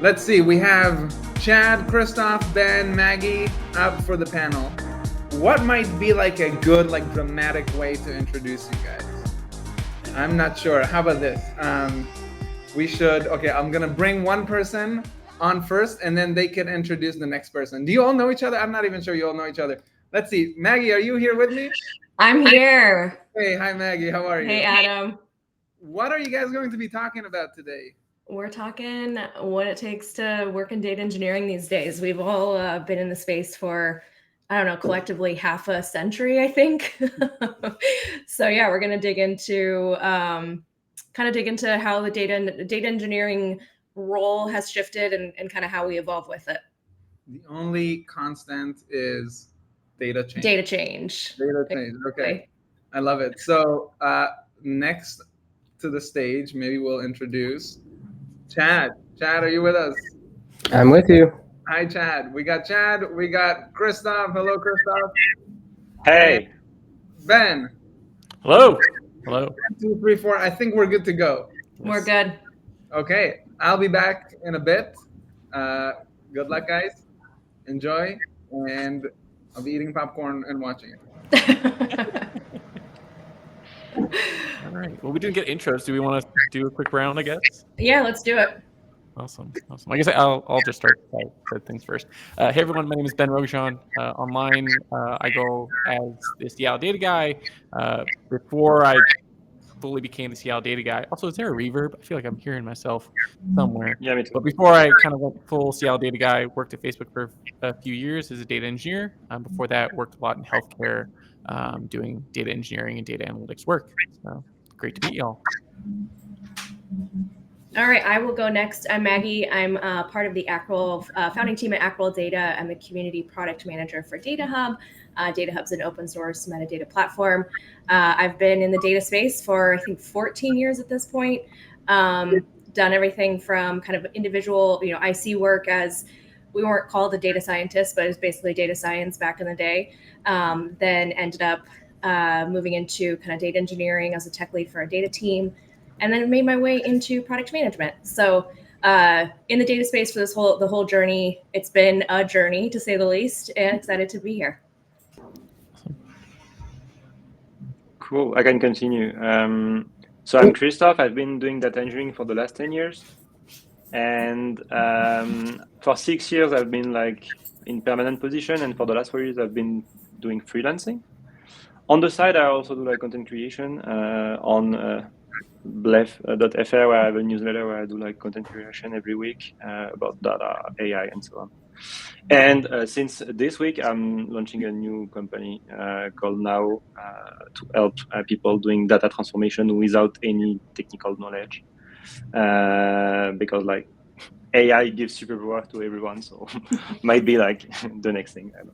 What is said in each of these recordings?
let's see. We have Chad, Christophe, Ben, Maggie up for the panel. What might be like a good, like dramatic way to introduce you guys? I'm not sure. How about this? We should, okay, I'm gonna bring one person on first and then they can introduce the next person. Do you all know each other? I'm not even sure you all know each other. Let's see. Maggie, are you here with me? I'm here. Hey, hi Maggie, how are you? Hey, Adam. What are you guys going to be talking about today? We're talking what it takes to work in data engineering these days. We've all been in the space for, I don't know, collectively half a century, I think. So yeah, we're going to dig into how the data engineering role has shifted and kind of how we evolve with it. The only constant is data change. Data change. Okay. I love it. So next to the stage, maybe we'll introduce Chad. Chad, are you with us? I'm with you. Hi, Chad. We got Christophe. Hello, Christophe. Hey. And Ben. Hello. Hello. 1, 2, 3, 4. I think we're good to go. We're good. Okay. I'll be back in a bit. Good luck, guys. Enjoy. And I'll be eating popcorn and watching it. All right. Well, we didn't get intros. Do we want to do a quick round, I guess? Yeah, let's do it. Awesome. I guess I'll just start things first. Hey, everyone. My name is Ben Rogojan. Online, I go as the Seattle data guy. Before I fully became the Seattle data guy. Also, is there a reverb? I feel like I'm hearing myself somewhere. Yeah, me too. But before I kind of went full Seattle data guy, worked at Facebook for a few years as a data engineer. Before that, worked a lot in healthcare, doing data engineering and data analytics work. So great to meet y'all. All right, I will go next. I'm Maggie. I'm part of the Acryl founding team at Acryl Data. I'm the community product manager for DataHub. DataHub's an open source metadata platform. I've been in the data space for, I think, 14 years at this point. Done everything from kind of individual, IC work, as we weren't called a data scientist, but it was basically data science back in the day. Then ended up moving into kind of data engineering as a tech lead for a data team, and then made my way into product management. So in the data space for the whole journey, it's been a journey to say the least, and excited to be here. Cool, I can continue. So I'm Christophe. I've been doing data engineering for the last 10 years. And for 6 years, I've been like in permanent position. And for the last 4 years, I've been doing freelancing. On the side, I also do like content creation on Blefari, where I have a newsletter where I do like content creation every week about data, AI, and so on. And since this week, I'm launching a new company called Now to help people doing data transformation without any technical knowledge, because like AI gives superpower to everyone, so might be like the next thing. I don't know.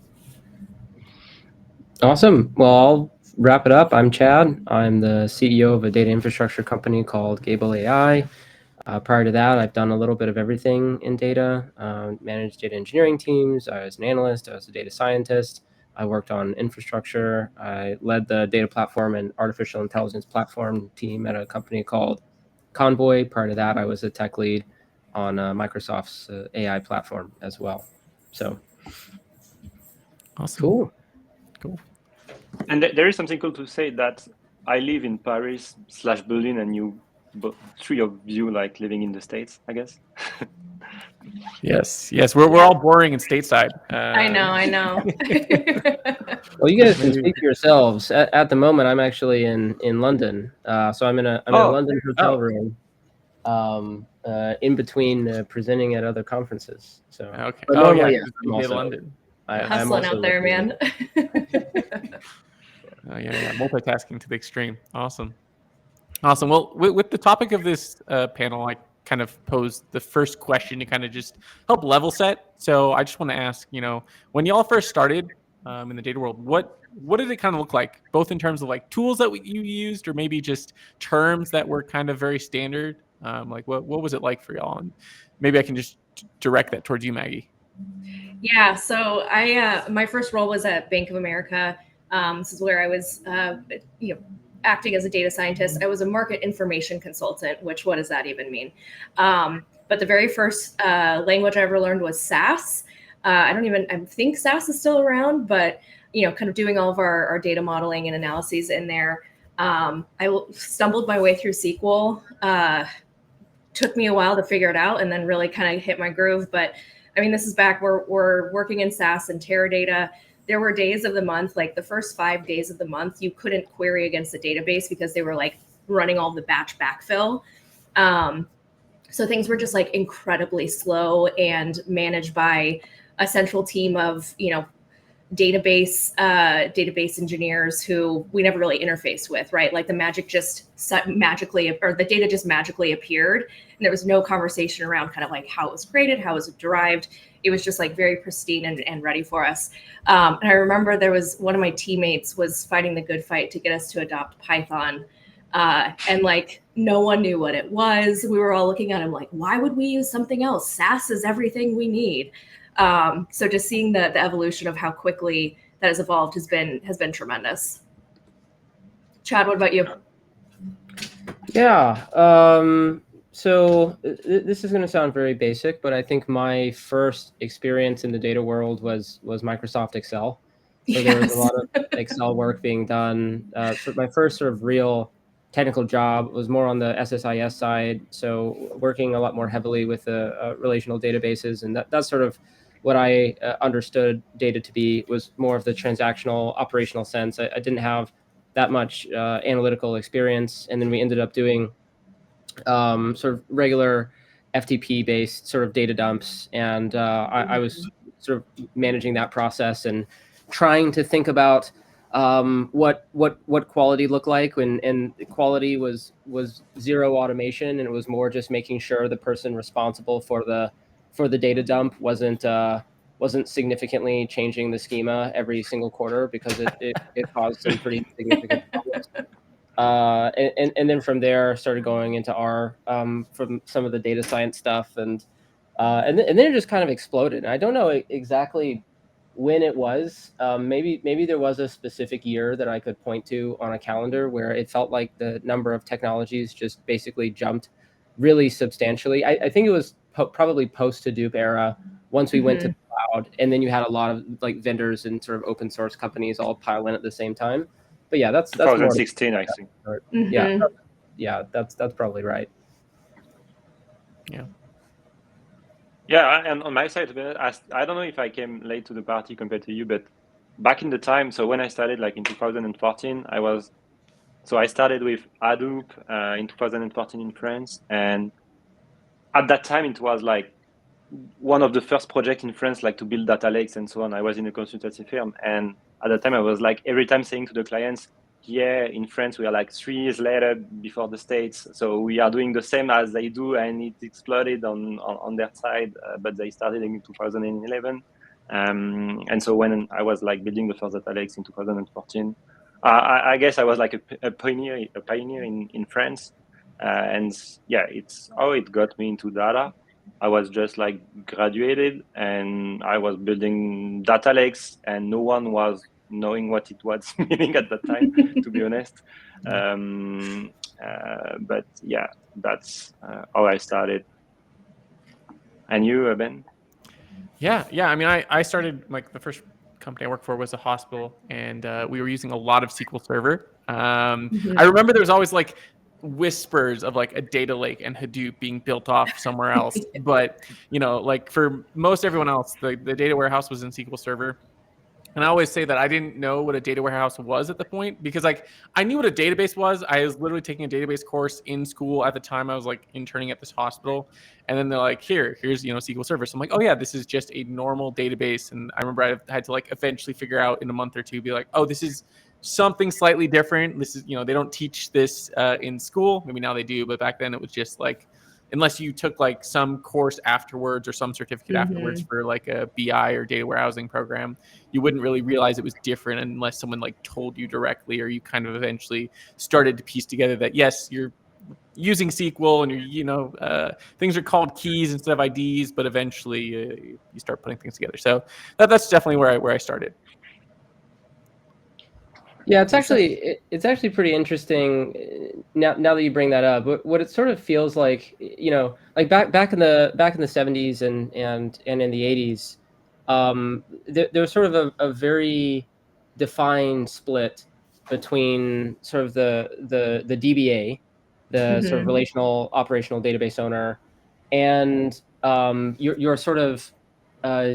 Awesome. Well, I'll wrap it up. I'm Chad. I'm the CEO of a data infrastructure company called Gable AI. Prior to that, I've done a little bit of everything in data, managed data engineering teams. I was an analyst. I was a data scientist. I worked on infrastructure. I led the data platform and artificial intelligence platform team at a company called Convoy. Prior to that, I was a tech lead on Microsoft's AI platform as well. So, awesome. Cool. And there is something cool to say that I live in Paris/Berlin, and you, three of you, like living in the States, I guess. Yes, we're all boring and stateside. I know. Well, you guys can speak for yourselves. At the moment, I'm actually in London, so I'm in a London hotel room, in between presenting at other conferences. So okay. I'm also, London. I'm hustling out there, man. Yeah, multitasking to the extreme. Awesome. Well, with the topic of this panel, I kind of posed the first question to kind of just help level set. So I just want to ask, when y'all first started in the data world, what did it kind of look like, both in terms of like tools that you used, or maybe just terms that were kind of very standard? Like what was it like for y'all? And maybe I can just direct that towards you, Maggie. Yeah, so my first role was at Bank of America. This is where I was, acting as a data scientist. I was a market information consultant, which what does that even mean? But the very first language I ever learned was SAS. I think SAS is still around, but kind of doing all of our data modeling and analyses in there. I stumbled my way through SQL. Took me a while to figure it out, and then really kind of hit my groove. But I mean, this is back, we're working in SAS and Teradata. There were days of the month, like the first 5 days of the month, you couldn't query against the database because they were like running all the batch backfill. So things were just like incredibly slow and managed by a central team of, database engineers who we never really interfaced with, right? Like the data just magically appeared, and there was no conversation around kind of like how it was created, how it was derived. It was just like very pristine and ready for us. And I remember there was one of my teammates was fighting the good fight to get us to adopt Python. And like no one knew what it was. We were all looking at him like, why would we use something else? SAS is everything we need. So just seeing the evolution of how quickly that has evolved has been tremendous. Chad, what about you? Yeah. So this is going to sound very basic, but I think my first experience in the data world was Microsoft Excel. So there was a lot of Excel work being done. So my first sort of real technical job was more on the SSIS side. So working a lot more heavily with the relational databases, and that's sort of what I understood data to be, was more of the transactional operational sense. I didn't have that much analytical experience. And then we ended up doing sort of regular FTP based sort of data dumps. And I was sort of managing that process and trying to think about what quality looked like and quality was zero automation, and it was more just making sure the person responsible for the data dump wasn't significantly changing the schema every single quarter, because it caused some pretty significant problems. And then from there started going into R from some of the data science stuff, and then it just kind of exploded. And I don't know exactly when it was. Maybe there was a specific year that I could point to on a calendar where it felt like the number of technologies just basically jumped really substantially. I think it was probably post Hadoop era, once we went to cloud, and then you had a lot of like vendors and sort of open source companies all pile in at the same time. But yeah, that's 2016, I think. Yeah, that's probably right. Yeah, and on my side, I don't know if I came late to the party compared to you, but back in the time, so when I started, like in 2014, I started with Hadoop in 2014 in France, and at that time it was like one of the first projects in France, like to build data lakes and so on. I was in a consultancy firm, and at the time I was like every time saying to the clients, yeah, in France we are like 3 years later before the States, so we are doing the same as they do, and it exploded on their side, but they started in 2011. And so when I was like building the first data lakes in 2014, I guess I was like a pioneer in France, and yeah, it's how it got me into data. I was just like graduated, and I was building data lakes, and no one was knowing what it was meaning at that time, to be honest. But yeah, that's how I started. And you, Ben? Yeah. I mean, I started, like, the first company I worked for was a hospital, and we were using a lot of SQL Server. I remember there was always like whispers of like a data lake and Hadoop being built off somewhere else. But, like for most everyone else, the data warehouse was in SQL Server. And I always say that I didn't know what a data warehouse was at the point, because like I knew what a database was. I was literally taking a database course in school at the time. I was like interning at this hospital, and then they're like, here's SQL Server. So I'm like, oh yeah, this is just a normal database. And I remember I had to like eventually figure out in a month or two, be like, oh, this is something slightly different. This is, they don't teach this in school. Maybe now they do, but back then it was just like, unless you took like some course afterwards or some certificate afterwards for like a BI or data warehousing program, you wouldn't really realize it was different unless someone like told you directly, or you kind of eventually started to piece together that, yes, you're using SQL and you're, things are called keys instead of IDs, but eventually you start putting things together. So that's definitely where I started. Yeah, it's actually pretty interesting now that you bring that up. What it sort of feels like, like back in the 70s and in the 80s, there was sort of a very defined split between sort of the DBA, the sort of relational operational database owner, and your sort of uh,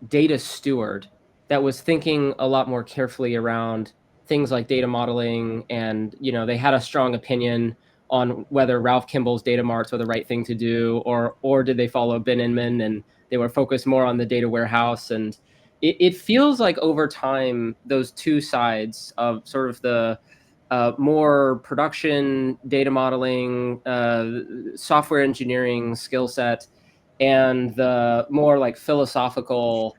data steward that was thinking a lot more carefully around things like data modeling, and they had a strong opinion on whether Ralph Kimball's data marts were the right thing to do, or did they follow Ben Inman and they were focused more on the data warehouse. And it feels like over time those two sides of sort of the more production data modeling, software engineering skill set, and the more like philosophical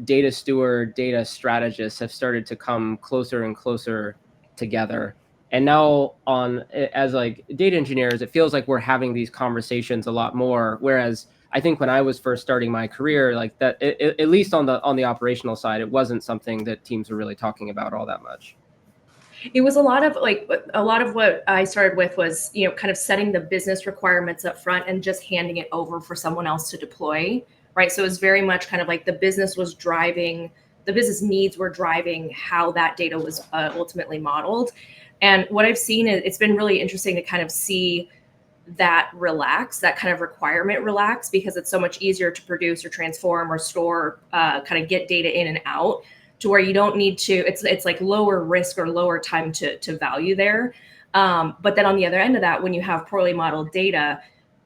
data steward, data strategists have started to come closer and closer together. And now as like data engineers, it feels like we're having these conversations a lot more. Whereas I think when I was first starting my career, like that, at least on the operational side, it wasn't something that teams were really talking about all that much. It was a lot of what I started with was, kind of setting the business requirements up front and just handing it over for someone else to deploy. Right. So it was very much kind of like the business needs were driving how that data was ultimately modeled. And what I've seen is it's been really interesting to kind of see that kind of requirement relax, because it's so much easier to produce or transform or store, kind of get data in and out, to where you don't need to, it's like lower risk or lower time to value there. But then on the other end of that, when you have poorly modeled data,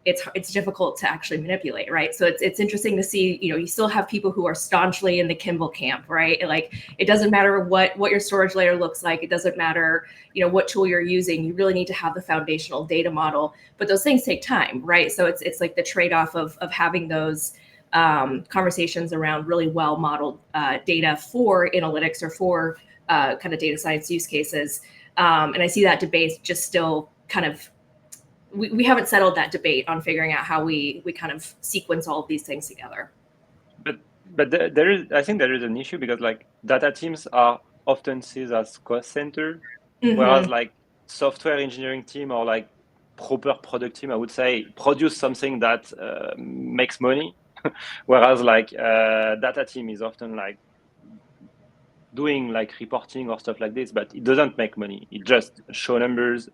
it's difficult to actually manipulate, right? So it's interesting to see, you still have people who are staunchly in the Kimball camp, right? Like, it doesn't matter what your storage layer looks like. It doesn't matter, what tool you're using. You really need to have the foundational data model, but those things take time, right? So it's like the trade-off of having those conversations around really well modeled data for analytics or for kind of data science use cases. And I see that debate just still kind of, we haven't settled that debate on figuring out how we kind of sequence all of these things together. But I think there is an issue, because like data teams are often seen as cost center, whereas like software engineering team or like proper product team, I would say, produce something that makes money. Whereas like data team is often like doing like reporting or stuff like this, but it doesn't make money. It just show numbers.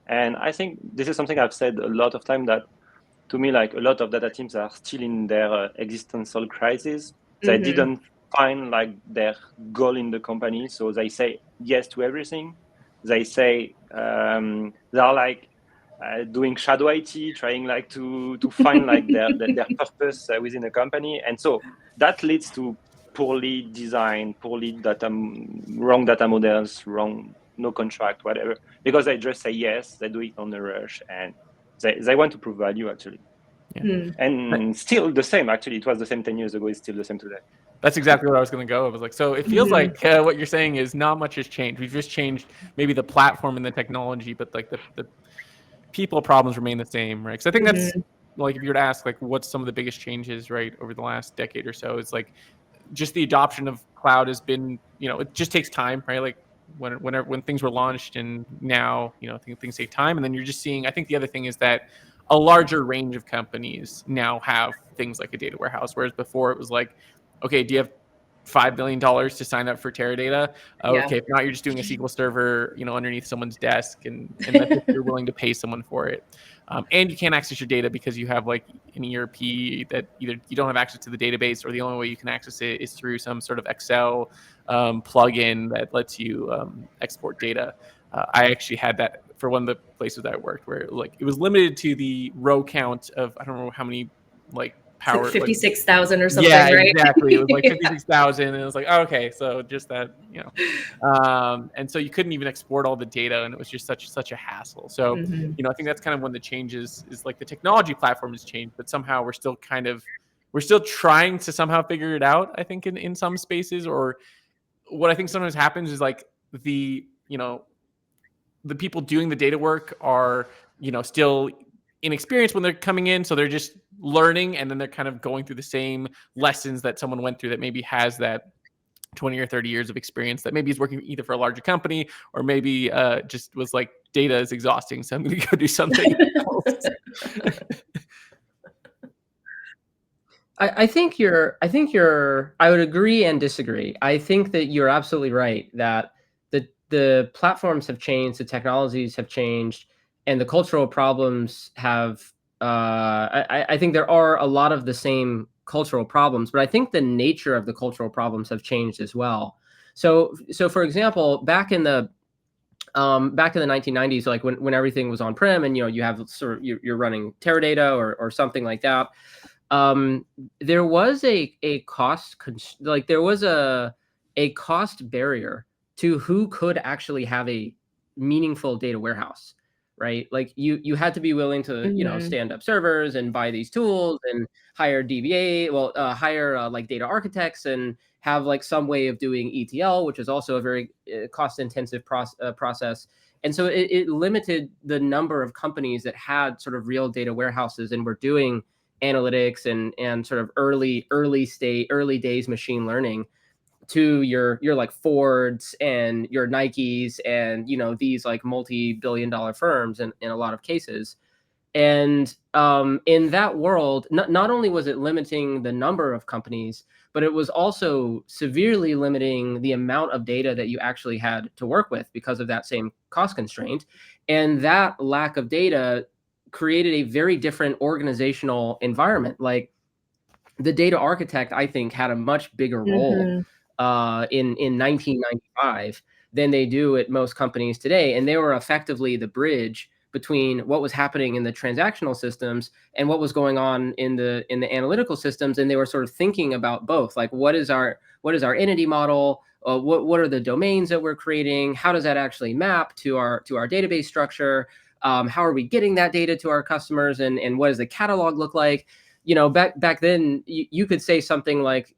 And I think this is something I've said a lot of time, that to me, like a lot of data teams are still in their existential crisis. They didn't find like their goal in the company. So they say yes to everything. They say they are like doing shadow IT, trying like to find like their purpose within a company. And so that leads to poorly designed, wrong data models, no contract, whatever, because they just say yes, they do it on the rush, and they want to prove value, actually. Yeah. And still the same, actually. It was the same 10 years ago. It's still the same today. That's exactly where I was going to go. I was like, so it feels like what you're saying is not much has changed. We've just changed maybe the platform and the technology, but like the people problems remain the same, right? Because I think that's like, if you were to ask like what's some of the biggest changes, right, over the last decade or so, it's like just the adoption of cloud has been, it just takes time, right? Like when things were launched, and now, things take time. And then you're just seeing, I think the other thing is that a larger range of companies now have things like a data warehouse, whereas before it was like, okay, do you have $5 million to sign up for Teradata? Okay, if not, you're just doing a SQL server, underneath someone's desk, and that's if you're willing to pay someone for it. And you can't access your data because you have like an ERP that either you don't have access to the database, or the only way you can access it is through some sort of Excel plugin that lets you export data. I actually had that for one of the places that I worked, where like it was limited to the row count of, I don't know how many like power, 56,000 or something, yeah, right? Exactly. It was like 56,000, and it was like, oh, okay, so just that, and so you couldn't even export all the data, and it was just such a hassle. So, I think that's kind of when the changes is like the technology platform has changed, but somehow we're still trying to somehow figure it out. I think in some spaces, or what I think sometimes happens is like the people doing the data work are, still inexperienced when they're coming in. So they're just learning, and then they're kind of going through the same lessons that someone went through that maybe has that 20 or 30 years of experience that maybe is working either for a larger company or maybe just was like, data is exhausting, so I'm going to go do something else. I would agree and disagree. I think that you're absolutely right that the platforms have changed, the technologies have changed, and the cultural problems have, I think there are a lot of the same cultural problems, but I think the nature of the cultural problems have changed as well. So for example, back in the 1990s, like when everything was on-prem and, you have sort of, you're running Teradata or something like that, there was a cost barrier to who could actually have a meaningful data warehouse, right? Like you had to be willing to stand up servers and buy these tools and hire hire like data architects and have like some way of doing ETL, which is also a very cost intensive process. And so it limited the number of companies that had sort of real data warehouses and were doing analytics and sort of early days machine learning to your like Fords and your Nikes and these like multi-billion-dollar firms in a lot of cases. And in that world, not only was it limiting the number of companies, but it was also severely limiting the amount of data that you actually had to work with because of that same cost constraint. And that lack of data created a very different organizational environment. Like the data architect, I think, had a much bigger role in 1995 than they do at most companies today. And they were effectively the bridge between what was happening in the transactional systems and what was going on in the analytical systems. And they were sort of thinking about both, like what is our entity model? What are the domains that we're creating? How does that actually map to our database structure? How are we getting that data to our customers? And what does the catalog look like? Back then, you could say something like,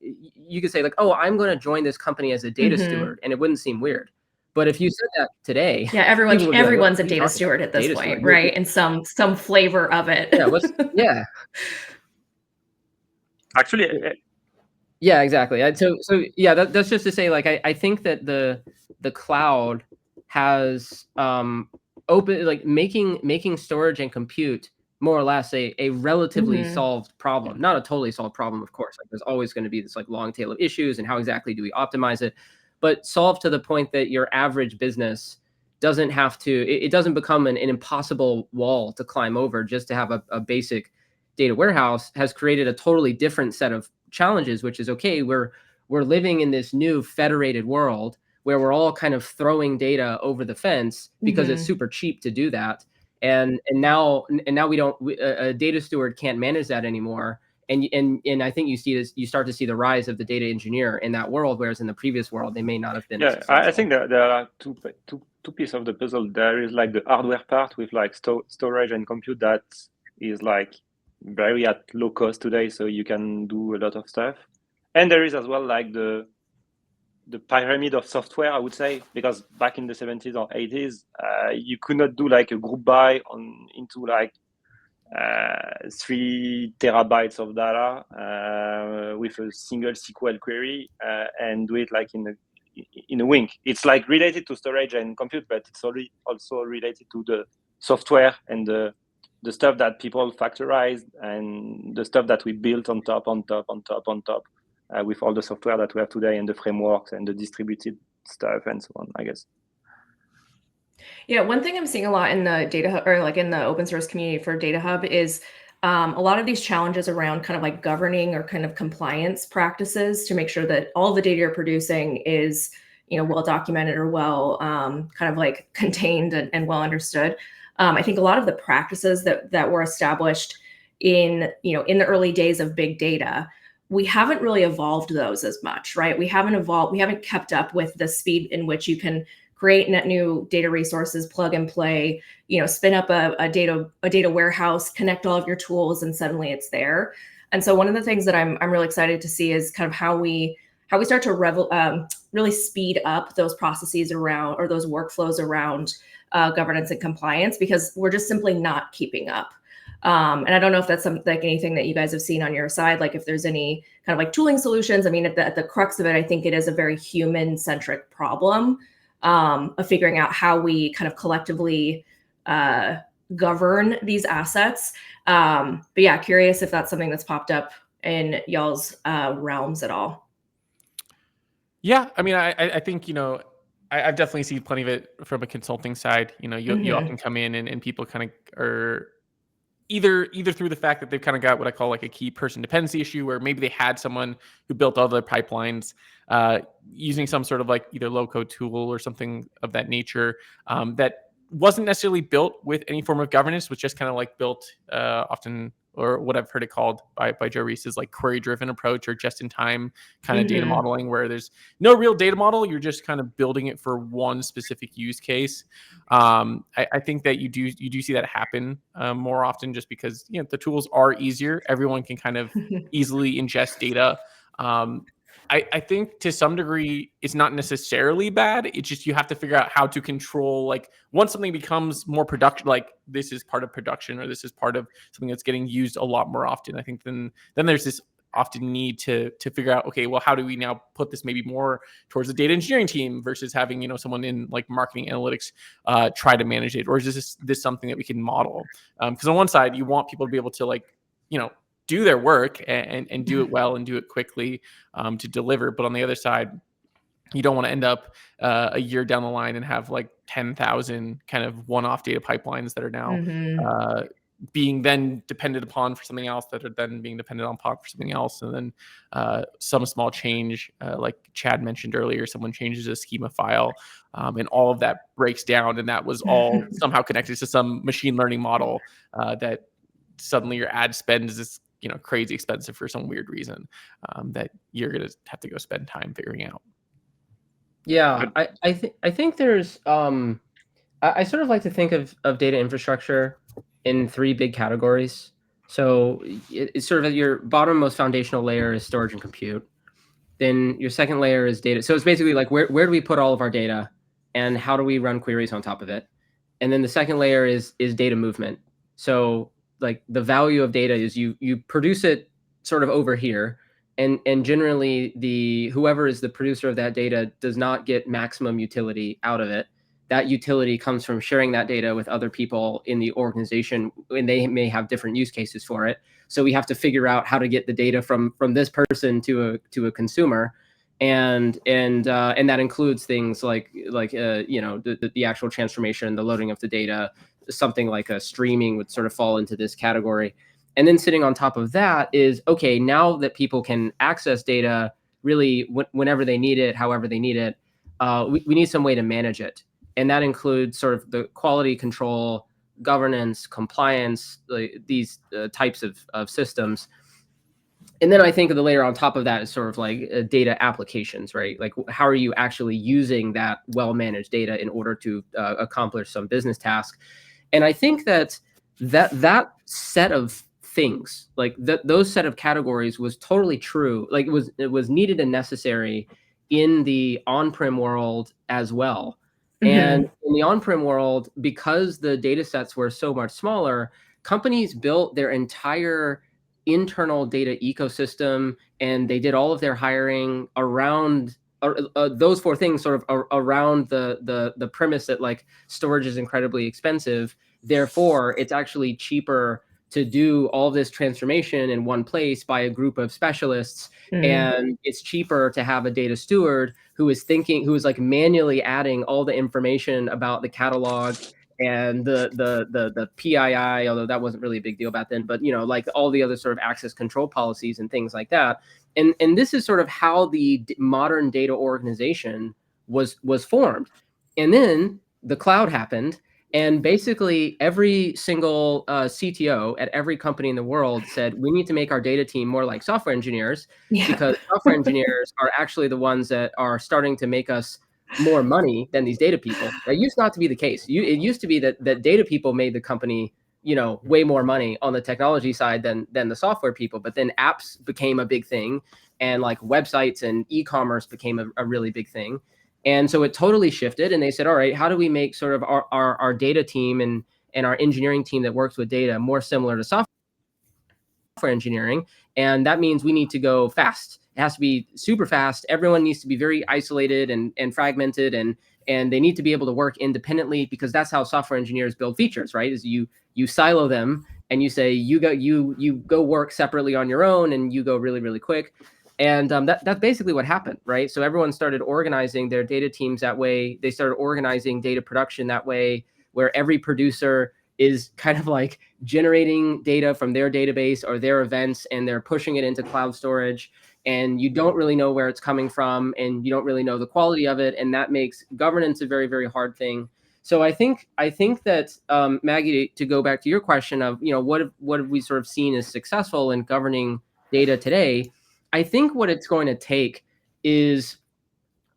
oh, I'm going to join this company as a data steward, and it wouldn't seem weird. But if you said that today, yeah, everyone's a data steward at this point, right? And some flavor of it. Yeah. Actually, yeah, exactly. So yeah, that's just to say, like, I think that the cloud has open, like making storage and compute more or less a relatively solved problem. Not a totally solved problem, of course. Like there's always going to be this like long tail of issues and how exactly do we optimize it, but solved to the point that your average business doesn't have to, it doesn't become an impossible wall to climb over just to have a basic data warehouse, has created a totally different set of challenges, which is, okay, we're living in this new federated world where we're all kind of throwing data over the fence because it's super cheap to do that. And now a data steward can't manage that anymore. And I think you start to see the rise of the data engineer in that world, whereas in the previous world they may not have been. Yeah, I think there are two pieces of the puzzle. There is like the hardware part with like storage and compute that is like very at low cost today, so you can do a lot of stuff. And there is as well like the pyramid of software, I would say, because back in the 70s or 80s, you could not do like a group buy into like 3 terabytes of data with a single SQL query and do it like in a wink. It's like related to storage and compute, but it's also related to the software and the stuff that people factorized and the stuff that we built on top. With all the software that we have today and the frameworks and the distributed stuff and so on, I guess. Yeah, one thing I'm seeing a lot in the DataHub, or like in the open source community for DataHub, is a lot of these challenges around kind of like governing or kind of compliance practices to make sure that all the data you're producing is, well documented or well kind of like contained and well understood. I think a lot of the practices that were established in the early days of big data, we haven't really evolved those as much, right? We haven't kept up with the speed in which you can create net new data resources, plug and play, spin up a data warehouse, connect all of your tools, and suddenly it's there. And so one of the things that I'm really excited to see is kind of how we start to really speed up those processes around, or those workflows around governance and compliance, because we're just simply not keeping up. And I don't know if that's like anything that you guys have seen on your side, like if there's any kind of like tooling solutions. I mean, at the crux of it, I think it is a very human-centric problem of figuring out how we kind of collectively govern these assets. But yeah, curious if that's something that's popped up in y'all's realms at all. Yeah, I mean, I think, I've definitely seen plenty of it from a consulting side. You often come in and people kind of are either through the fact that they've kind of got what I call like a key person dependency issue, where maybe they had someone who built all their pipelines using some sort of like either low code tool or something of that nature that wasn't necessarily built with any form of governance, was just kind of like built often, or what I've heard it called by Joe Reese's like query driven approach, or just in time kind of data modeling, where there's no real data model. You're just kind of building it for one specific use case. I think that you do see that happen more often, just because the tools are easier. Everyone can kind of easily ingest data. I think to some degree it's not necessarily bad. It's just you have to figure out how to control, like once something becomes more production, like this is part of production or this is part of something that's getting used a lot more often. I think then there's this often need to figure out, okay, well, how do we now put this maybe more towards the data engineering team versus having someone in like marketing analytics try to manage it, or is this something that we can model? Because on one side you want people to be able to like do their work and do it well and do it quickly to deliver. But on the other side, you don't want to end up a year down the line and have like 10,000 kind of one-off data pipelines that are now being then depended upon for something else, that are then being dependent upon for something else. And then some small change, like Chad mentioned earlier, someone changes a schema file and all of that breaks down. And that was all somehow connected to some machine learning model that suddenly your ad spend is crazy expensive for some weird reason that you're going to have to go spend time figuring out. Yeah, I think there's I sort of like to think of data infrastructure in three big categories. So it's sort of your bottom most foundational layer is storage and compute. Then your second layer is data. So it's basically like where do we put all of our data and how do we run queries on top of it? And then the second layer is data movement. So like the value of data is you produce it sort of over here, and generally whoever is the producer of that data does not get maximum utility out of it. That utility comes from sharing that data with other people in the organization, and they may have different use cases for it. So we have to figure out how to get the data from this person to a consumer, and that includes things like the actual transformation, the loading of the data. Something like a streaming would sort of fall into this category. And then sitting on top of that is, okay, now that people can access data really whenever they need it, however they need it, we need some way to manage it. And that includes sort of the quality control, governance, compliance, these types of systems. And then I think of the layer on top of that is sort of like data applications, right? Like how are you actually using that well-managed data in order to accomplish some business task? And I think that set of things, like those set of categories, was totally true. Like it was needed and necessary in the on-prem world as well. And in the on-prem world, because the data sets were so much smaller, companies built their entire internal data ecosystem, and they did all of their hiring around those four things, sort of around the premise that like storage is incredibly expensive. Therefore, it's actually cheaper to do all this transformation in one place by a group of specialists. And it's cheaper to have a data steward who is like manually adding all the information about the catalog and the PII, although that wasn't really a big deal back then, but like all the other sort of access control policies and things like that. And this is sort of how the modern data organization was formed. And then the cloud happened, and basically every single CTO at every company in the world said, we need to make our data team more like software engineers, because software engineers are actually the ones that are starting to make us more money than these data people. That used not to be the case. It used to be that data people made the company way more money on the technology side than the software people. But then apps became a big thing, and like websites and e-commerce became a really big thing. And so it totally shifted, and they said, all right, how do we make sort of our data team and and our engineering team that works with data more similar to software engineering. And that means we need to go fast. It has to be super fast. Everyone needs to be very isolated and fragmented, and they need to be able to work independently, because that's how software engineers build features, right? Is you silo them and you say you go work separately on your own, and you go really, really quick. And that's basically what happened, right? So everyone started organizing their data teams that way. They started organizing data production that way, where every producer is kind of like generating data from their database or their events, and they're pushing it into cloud storage, and you don't really know where it's coming from, and you don't really know the quality of it, and that makes governance a very, very hard thing. So I think that Maggie, to go back to your question of, what have we sort of seen as successful in governing data today, I think what it's going to take is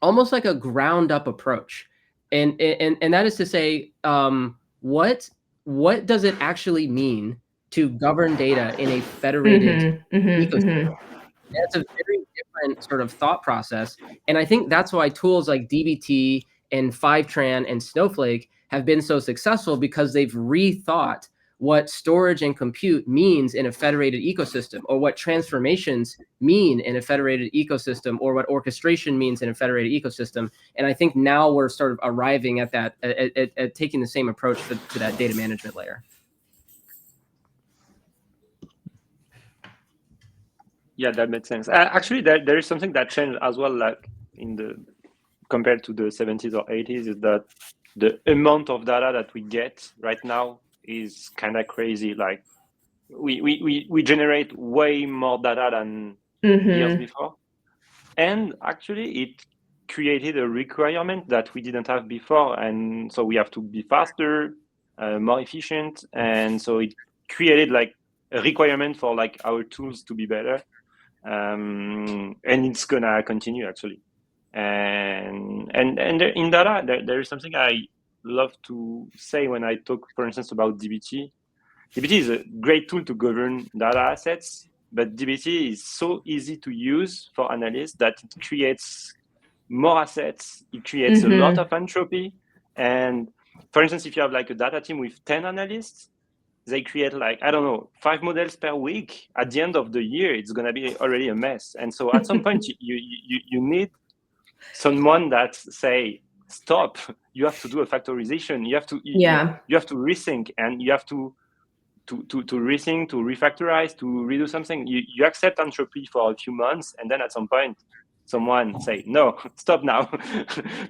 almost like a ground up approach, and that is to say, what does it actually mean to govern data in a federated ecosystem? That's a very different sort of thought process. And I think that's why tools like dbt and Fivetran and Snowflake have been so successful, because they've rethought what storage and compute means in a federated ecosystem, or what transformations mean in a federated ecosystem, or what orchestration means in a federated ecosystem. And I think now we're sort of arriving at that, at taking the same approach to that data management layer. Yeah, that makes sense. Actually, there is something that changed as well, like compared to the 70s or 80s, is that the amount of data that we get right now is kind of crazy. Like we generate way more data than years before, and actually it created a requirement that we didn't have before, and so we have to be faster, more efficient, and so it created like a requirement for like our tools to be better, and it's gonna continue actually. And in data, there is something I love to say when I talk, for instance, about dbt. dbt is a great tool to govern data assets, but dbt is so easy to use for analysts that it creates more assets, it creates a lot of entropy. And for instance, if you have like a data team with 10 analysts, they create like, I don't know, 5 models per week. At the end of the year, it's going to be already a mess. And so at some point, you need someone that say, stop, you have to do a factorization. You have to you have to rethink, and you have to rethink, to refactorize, to redo something. You accept entropy for a few months, and then at some point, someone say, no, stop now,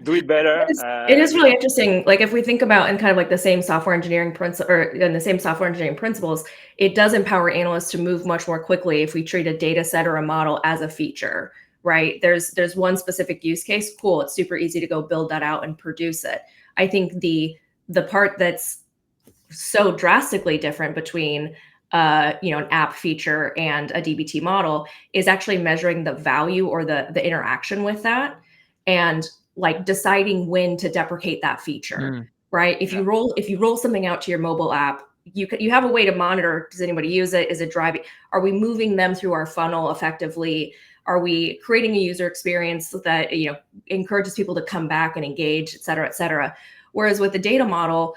do it better. It is really interesting. Like if we think about in kind of like the same software engineering principles, it does empower analysts to move much more quickly if we treat a data set or a model as a feature, right? There's one specific use case, cool, it's super easy to go build that out and produce it. I think the part that's so drastically different between an app feature and a DBT model is actually measuring the value or the interaction with that, and like deciding when to deprecate that feature, right? If you roll something out to your mobile app, you have a way to monitor, does anybody use it? Is it driving? Are we moving them through our funnel effectively? Are we creating a user experience that encourages people to come back and engage, et cetera, et cetera? Whereas with the data model,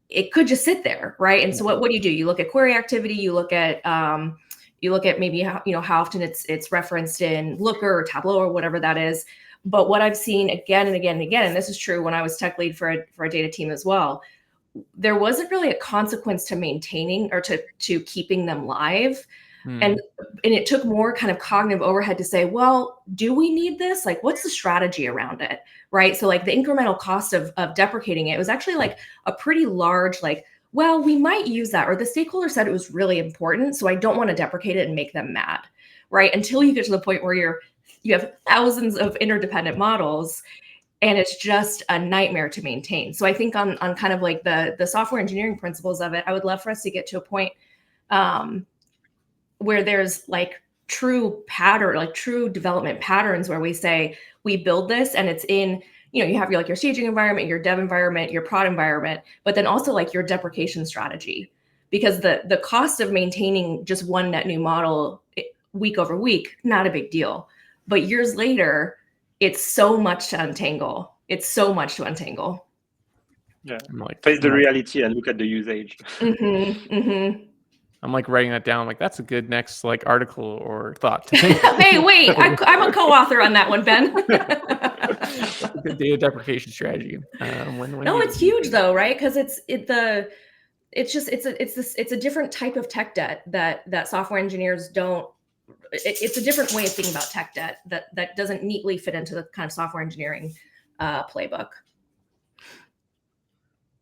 it could just sit there, right? And so what do? You look at query activity, you look at maybe how often it's referenced in Looker or Tableau or whatever that is. But what I've seen again and again and again, and this is true when I was tech lead for a data team as well, there wasn't really a consequence to maintaining or to keeping them live. And it took more kind of cognitive overhead to say, well, do we need this? Like, what's the strategy around it, right? So like the incremental cost of deprecating it was actually like a pretty large, like, well, we might use that, or the stakeholder said it was really important, so I don't want to deprecate it and make them mad, right? Until you get to the point where you have thousands of interdependent models, and it's just a nightmare to maintain. So I think on kind of like the software engineering principles of it, I would love for us to get to a point where there's like true development patterns where we say we build this and it's in, you have your staging environment, your dev environment, your prod environment, but then also like your deprecation strategy, because the cost of maintaining just one net new model week over week, not a big deal. But years later, it's so much to untangle. Yeah. I'm like, Face the no. reality and look at the usage. I'm like writing that down. Like, that's a good next like article or thought to think. Hey, wait, I'm a co-author on that one, Ben. That's a good data deprecation strategy. No, it's huge though, right? Because it's a different type of tech debt that software engineers don't. It's a different way of thinking about tech debt that doesn't neatly fit into the kind of software engineering playbook.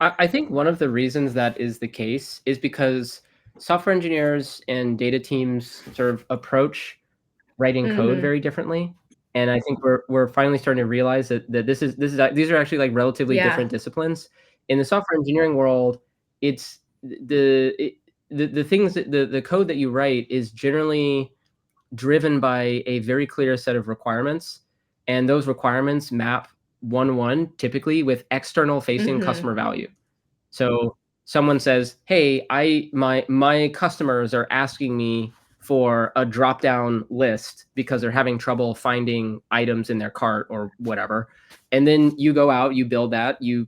I think one of the reasons that is the case is because software engineers and data teams sort of approach writing code very differently. And I think we're finally starting to realize that these are actually like relatively different disciplines. In the software engineering world, it's the things that the code that you write is generally driven by a very clear set of requirements, and those requirements map one typically with external facing customer value. So someone says, "Hey, my customers are asking me for a drop-down list because they're having trouble finding items in their cart or whatever." And then you go out, you build that, you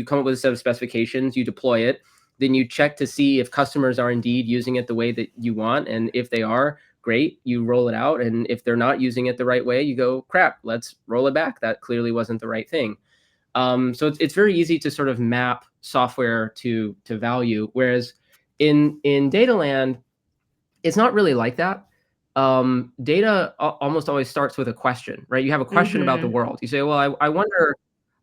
come up with a set of specifications, you deploy it, then you check to see if customers are indeed using it the way that you want, and if they are, great, you roll it out, and if they're not using it the right way, you go, "Crap, let's roll it back. That clearly wasn't the right thing." So it's very easy to sort of map software to value, whereas in data land, it's not really like that. Data almost always starts with a question, right? You have a question about the world. You say, "Well, I wonder,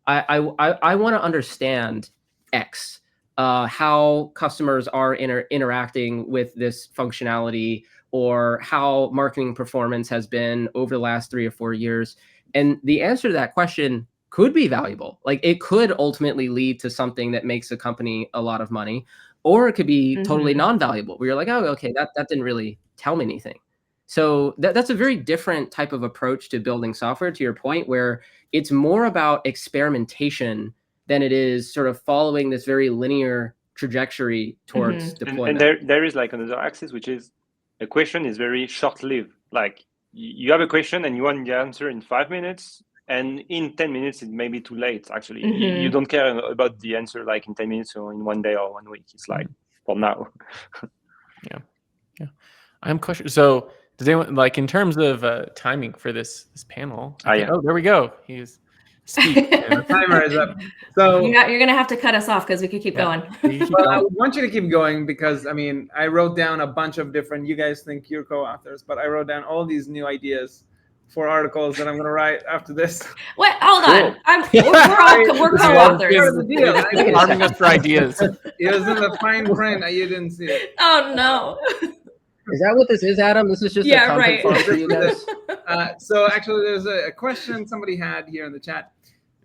I want to understand X, how customers are interacting with this functionality, or how marketing performance has been over the last 3 or 4 years." And the answer to that question could be valuable. Like, it could ultimately lead to something that makes a company a lot of money, or it could be totally non-valuable, where you're like, "Oh, okay, that didn't really tell me anything." So that's a very different type of approach to building software, to your point, where it's more about experimentation than it is sort of following this very linear trajectory towards deployment. And there is like another axis, which is a question is very short-lived. Like, you have a question and you want the answer in 5 minutes, and in 10 minutes it may be too late. Actually, you don't care about the answer like in 10 minutes or in 1 day or 1 week. It's like for now. Yeah. I'm questioning. So does anyone, like, in terms of timing for this panel? Oh, there we go. He's speak. The timer is up. So you're gonna have to cut us off because we could keep going. Well, I want you to keep going because I wrote down a bunch of different. You guys think you're co-authors, but I wrote down all these new ideas for articles that I'm gonna write after this. What? Hold on. We're co-authors. Arming us for ideas. It was in the fine print. You didn't see it. Oh no. Is that what this is, Adam? This is just a content farm for you guys? So actually, there's a question somebody had here in the chat,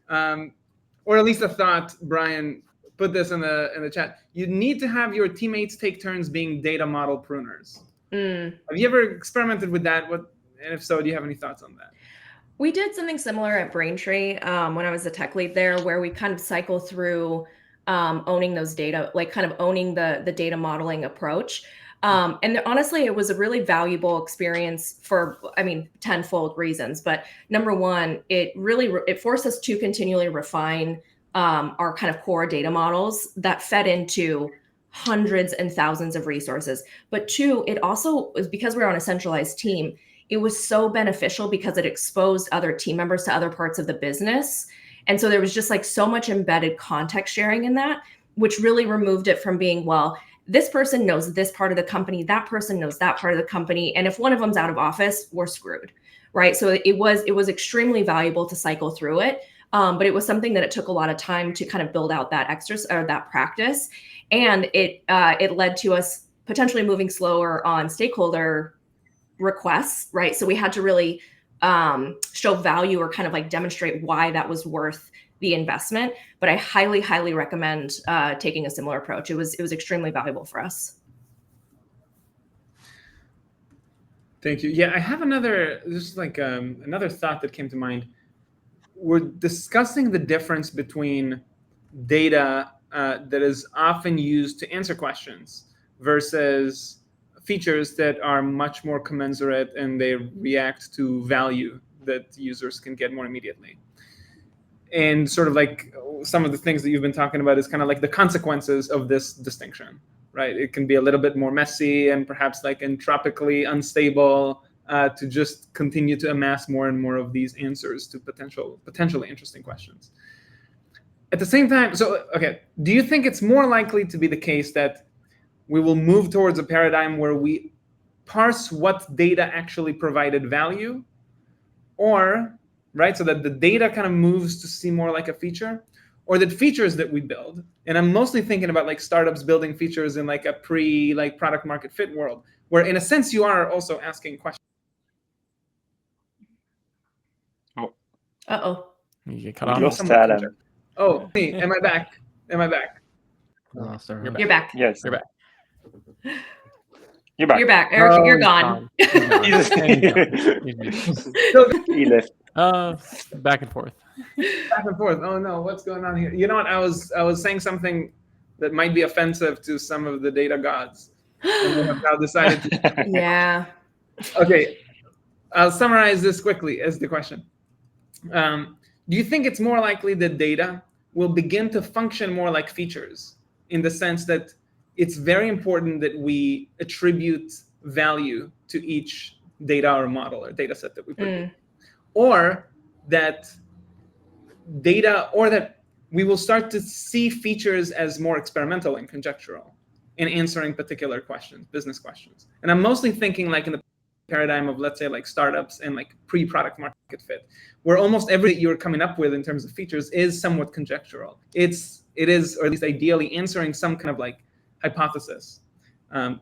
or at least a thought. Brian put this in the chat. You need to have your teammates take turns being data model pruners. Have you ever experimented with that? And if so, do you have any thoughts on that? We did something similar at Braintree when I was the tech lead there, where we kind of cycle through owning those data, like kind of owning the data modeling approach. And honestly, it was a really valuable experience for, tenfold reasons. But number one, it forced us to continually refine our kind of core data models that fed into hundreds and thousands of resources. But two, it also was because we were on a centralized team. It was so beneficial because it exposed other team members to other parts of the business. And so there was just like so much embedded context sharing in that, which really removed it from being, well, this person knows this part of the company, that person knows that part of the company. And if one of them's out of office, we're screwed, right? So it was extremely valuable to cycle through it. But it was something that it took a lot of time to kind of build out that that practice. And it led to us potentially moving slower on stakeholder requests, right? So we had to really show value or kind of like demonstrate why that was worth the investment. But I highly, highly recommend taking a similar approach. It was extremely valuable for us. Thank you. Yeah, I have another thought that came to mind. We're discussing the difference between data that is often used to answer questions versus features that are much more commensurate and they react to value that users can get more immediately. and sort of like some of the things that you've been talking about is kind of like the consequences of this distinction, right? It can be a little bit more messy and perhaps like entropically unstable to just continue to amass more and more of these answers to potentially interesting questions. At the same time, so, okay, do you think it's more likely to be the case that we will move towards a paradigm where we parse what data actually provided value, or, right, so that the data kind of moves to seem more like a feature, or that features that we build, and I'm mostly thinking about like startups building features in like a like product market fit world, where in a sense you are also asking questions. Uh-oh. You get cut We off. lost Adam. Oh, hey, am I back? Am I back? Oh, sorry. You're back. Yes. You're back. You're back. You're back. Eric, Oh, you're he's gone. He left. Back and forth. Back and forth. Oh no, what's going on here? You know what? I was saying something that might be offensive to some of the data gods, and they have now decided to. Yeah. Okay, I'll summarize this quickly as the question. Do you think it's more likely that data will begin to function more like features, in the sense that it's very important that we attribute value to each data or model or data set that we produce, or that we will start to see features as more experimental and conjectural in answering particular questions, business questions? And I'm mostly thinking like in the paradigm of, let's say, like startups and like pre-product market fit, where almost everything you're coming up with in terms of features is somewhat conjectural. It is, or at least ideally, answering some kind of like hypothesis.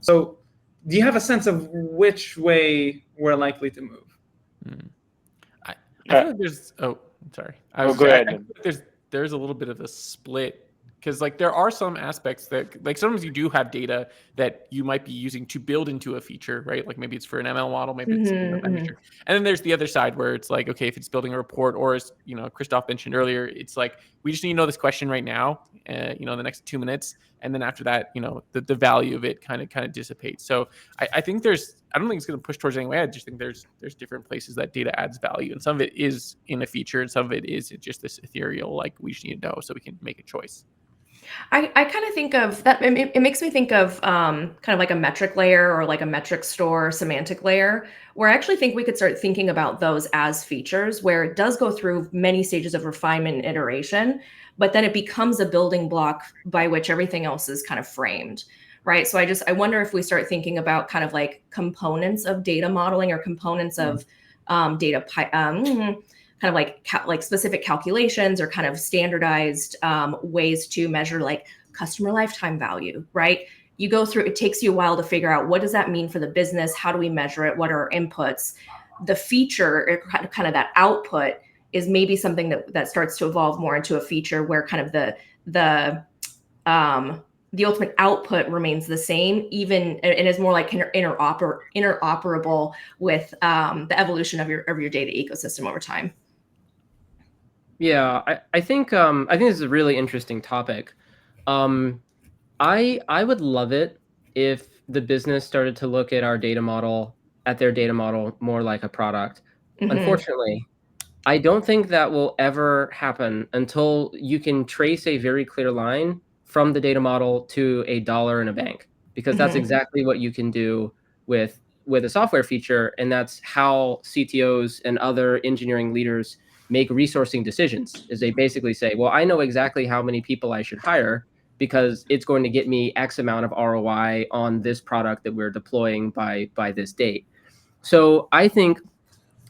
So do you have a sense of which way we're likely to move? I feel like there's, sorry. Go ahead. I feel like there's a little bit of a split, because like there are some aspects that, like, sometimes you do have data that you might be using to build into a feature, right? Like maybe it's for an ML model, maybe it's a feature. And then there's the other side where it's like, okay, if it's building a report, or as Christophe mentioned earlier, it's like, we just need to know this question right now, the next 2 minutes, and then after that, the value of it kind of dissipates. So I think I don't think it's going to push towards any way. I just think there's different places that data adds value, and some of it is in a feature, and some of it is just this ethereal, like, we just need to know so we can make a choice. I kind of think of that. It makes me think of kind of like a metric layer, or like a metric store semantic layer, where I actually think we could start thinking about those as features, where it does go through many stages of refinement and iteration, but then it becomes a building block by which everything else is kind of framed, right? So I wonder if we start thinking about kind of like components of data modeling, or components of data kind of like specific calculations, or kind of standardized ways to measure like customer lifetime value, right? You go through, it takes you a while to figure out, what does that mean for the business? How do we measure it? What are our inputs? The feature, kind of that output, is maybe something that starts to evolve more into a feature, where kind of the ultimate output remains the same, and is more like interoperable with the evolution of your data ecosystem over time. Yeah, I think this is a really interesting topic. I would love it if the business started to look at their data model more like a product. Unfortunately, I don't think that will ever happen until you can trace a very clear line from the data model to a dollar in a bank, because that's exactly what you can do with a software feature, and that's how CTOs and other engineering leaders make resourcing decisions. Is they basically say, well, I know exactly how many people I should hire, because it's going to get me X amount of ROI on this product that we're deploying by this date. So I think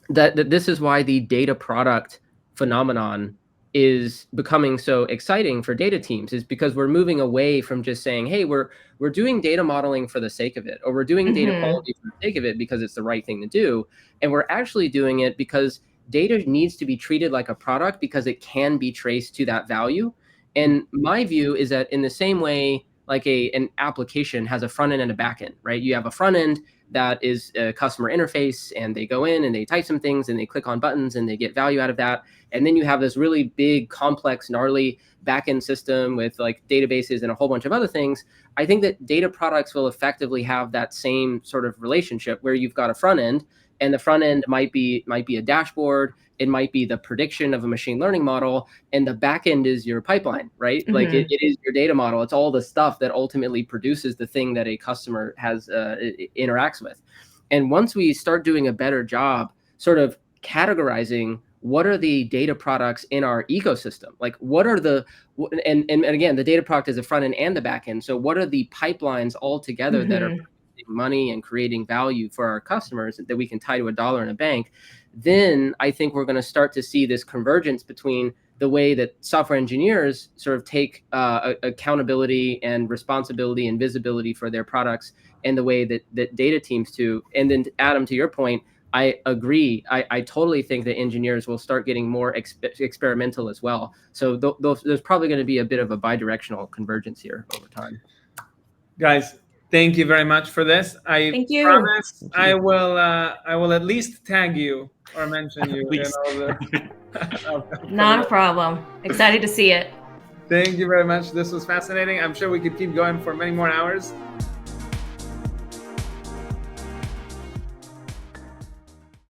that this is why the data product phenomenon is becoming so exciting for data teams, is because we're moving away from just saying, hey, we're doing data modeling for the sake of it, or we're doing data quality for the sake of it because it's the right thing to do. And we're actually doing it because data needs to be treated like a product, because it can be traced to that value. And my view is that in the same way, like an application has a front end and a back end, right? You have a front end that is a customer interface, and they go in and they type some things and they click on buttons and they get value out of that. And then you have this really big, complex, gnarly backend system with like databases and a whole bunch of other things. I think that data products will effectively have that same sort of relationship, where you've got a front end and the front end might be a dashboard, it might be the prediction of a machine learning model, and the back end is your pipeline, right? Mm-hmm. Like it is your data model. It's all the stuff that ultimately produces the thing that a customer has interacts with. And once we start doing a better job sort of categorizing what are the data products in our ecosystem, like what are the, and again, the data product is the front end and the back end. So what are the pipelines all together that are money and creating value for our customers that we can tie to a dollar in a bank? Then I think we're going to start to see this convergence between the way that software engineers sort of take accountability and responsibility and visibility for their products, and the way that data teams do. And then, Adam, to your point, I agree. I totally think that engineers will start getting more experimental as well. So there's probably going to be a bit of a bidirectional convergence here over time. Guys, thank you very much for this. Thank you. Promise I will at least tag you or mention you in all the Not a problem. Excited to see it. Thank you very much. This was fascinating. I'm sure we could keep going for many more hours.